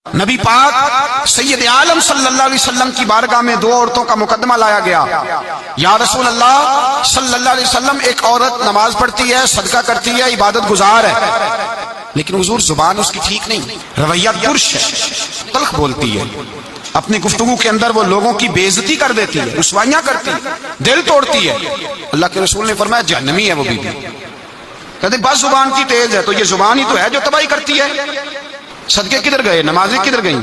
نبی پاک سید عالم صلی اللہ علیہ وسلم کی بارگاہ میں دو عورتوں کا مقدمہ لایا گیا. یا رسول اللہ صلی اللہ علیہ وسلم، ایک عورت نماز پڑھتی ہے، صدقہ کرتی ہے، عبادت گزار ہے، لیکن حضور زبان اس کی ٹھیک نہیں، رویہ ترش ہے، تلخ بولتی ہے، اپنی گفتگو کے اندر وہ لوگوں کی بے عزتی کر دیتی ہے، رسوائیاں کرتی ہے، دل توڑتی ہے. اللہ کے رسول نے فرمایا جہنمی ہے وہ بی بی. کہتے بس زبان کی تیز ہے، تو یہ زبان ہی تو ہے جو تباہی کرتی ہے. صدقے کدھر گئے، نمازیں کدھر گئیں؟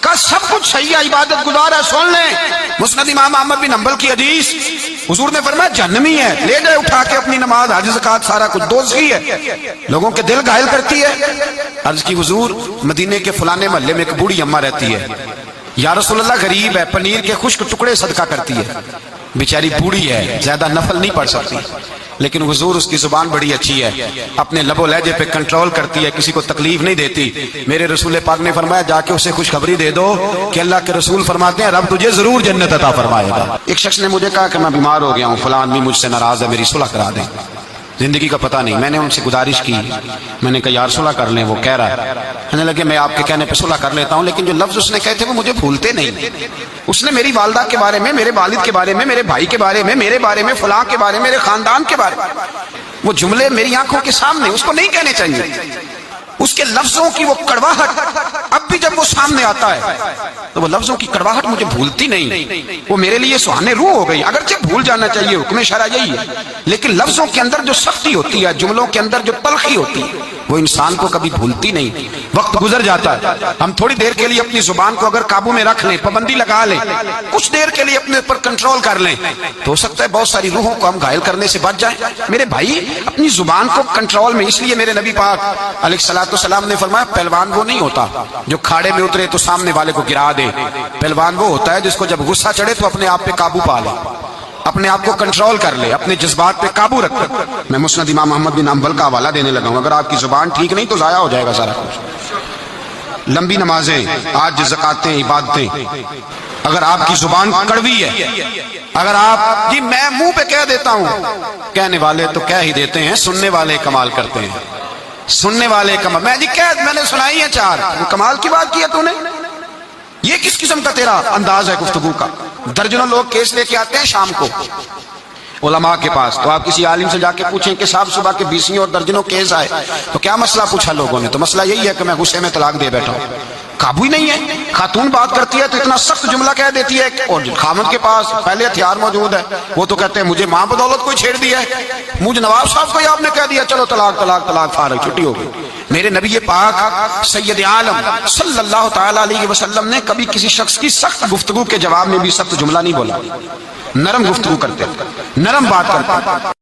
کا سب کچھ صحیح ہے، عبادت گزار ہے. سن لیں مسند امام احمد بن حنبل کی حدیث، حضور نے فرمایا جہنمی ہے. لے جائے اٹھا کے اپنی نماز، حج زکات سارا کچھ دوزخی ہے، لوگوں کے دل گھائل کرتی ہے. عرض کی حضور مدینے کے فلانے محلے میں ایک بوڑھی اماں رہتی ہے، یا رسول اللہ غریب ہے، پنیر کے خشک ٹکڑے صدقہ کرتی ہے، بیچاری بوڑھی ہے، زیادہ نفل نہیں پڑھ سکتی، لیکن حضور اس کی زبان بڑی اچھی ہے، اپنے لب و لہجے پہ کنٹرول کرتی ہے، کسی کو تکلیف نہیں دیتی. میرے رسول پاک نے فرمایا جا کے اسے خوشخبری دے دو کہ اللہ کے رسول فرماتے ہیں رب تجھے ضرور جنت عطا فرمائے گا. ایک شخص نے مجھے کہا کہ میں بیمار ہو گیا ہوں، فلاں آدمی مجھ سے ناراض ہے، میری صلح کرا دیں، زندگی کا پتہ نہیں. میں نے ان سے گزارش کی، میں نے کہا یار صلح کر لیں. وہ کہہ رہا ہے، کہنے لگے میں آپ کے کہنے پہ صلح کر لیتا ہوں، لیکن جو لفظ اس نے کہے تھے وہ مجھے بھولتے نہیں. اس نے میری والدہ کے بارے میں، میرے والد کے بارے میں، میرے بھائی کے بارے میں، میرے بارے میں، فلاں کے بارے میں، میرے خاندان کے بارے میں، وہ جملے میری آنکھوں کے سامنے، اس کو نہیں کہنے چاہیے. اس کے لفظوں کی وہ کڑواہٹ اب بھی جب وہ سامنے آتا ہے تو وہ لفظوں کی کڑواہٹ مجھے بھولتی نہیں، وہ میرے لیے سہانے روح ہو گئی. اگرچہ بھول جانا چاہیے، حکم شرع یہی ہے، لیکن لفظوں کے اندر جو سختی ہوتی ہے، جملوں کے اندر جو تلخی ہوتی ہے، وہ انسان کو کبھی بھولتی نہیں. وقت گزر جاتا ہے، ہم تھوڑی دیر کے لیے اپنی زبان کو اگر قابو میں رکھ لیں، پابندی لگا لیں، کچھ دیر کے لیے اپنے اوپر کنٹرول کر لیں، تو ہو سکتا ہے بہت ساری روحوں کو ہم گھائل کرنے سے بچ جائیں. میرے بھائی اپنی زبان کو کنٹرول میں، اس لیے میرے نبی پاک علیہ السلام نے فرمایا پہلوان وہ نہیں ہوتا جو کھاڑے میں اترے تو سامنے والے کو گرا دے. پہلوان وہ ہوتا ہے جس کو جب غصہ چڑھے تو اپنے آپ پہ قابو پا لے، اپنے آپ کو کنٹرول کر لے، اپنے جذبات پہ قابو رکھے. میں مسند امام احمد بن حنبل کا حوالہ دینے لگا ہوں. اگر آپ کی زبان ٹھیک نہیں تو ضائع ہو جائے گا سارا کچھ. لمبی نمازیں، آج زکاتیں، عبادتیں، اگر آپ کی زبان کڑوی ہے، اگر آپ جی میں منہ پہ کہہ دیتا ہوں، کہنے والے تو کہہ ہی دیتے ہیں، سننے والے کمال کرتے ہیں، سننے والے کمال. میں نے سنائی ہے چار، کمال کی بات کی ہے تو نے. یہ کس قسم کا تیرا انداز ہے گفتگو کا؟ درجنوں لوگ کیس لے کے آتے ہیں شام کو علماء کے پاس، تو آپ کسی عالم سے جا کے پوچھیں کہ صاحب صبح کے 20 اور درجنوں کیس آئے تو کیا مسئلہ پوچھا لوگوں نے؟ تو مسئلہ یہی ہے کہ میں غصے میں طلاق دے بیٹھا ہوں. قابو ہی نہیں ہے. خاتون بات کرتی ہے تو اتنا سخت جملہ کہہ دیتی ہے، اور خامد کے پاس پہلے ہتھیار موجود ہے، وہ تو کہتے ہیں مجھے ماں بدولت کوئی چھیڑ دیا ہے، مجھے نواب صاحب کو آپ نے کہہ دیا چلو طلاق طلاق طلاق، فارغ، چھٹی ہو گئی. میرے نبی پاک سید عالم صلی اللہ تعالی علیہ وسلم نے کبھی کسی شخص کی سخت گفتگو کے جواب میں بھی سخت جملہ نہیں بولا. نرم گفتگو کرتے، نرم بات کرتے.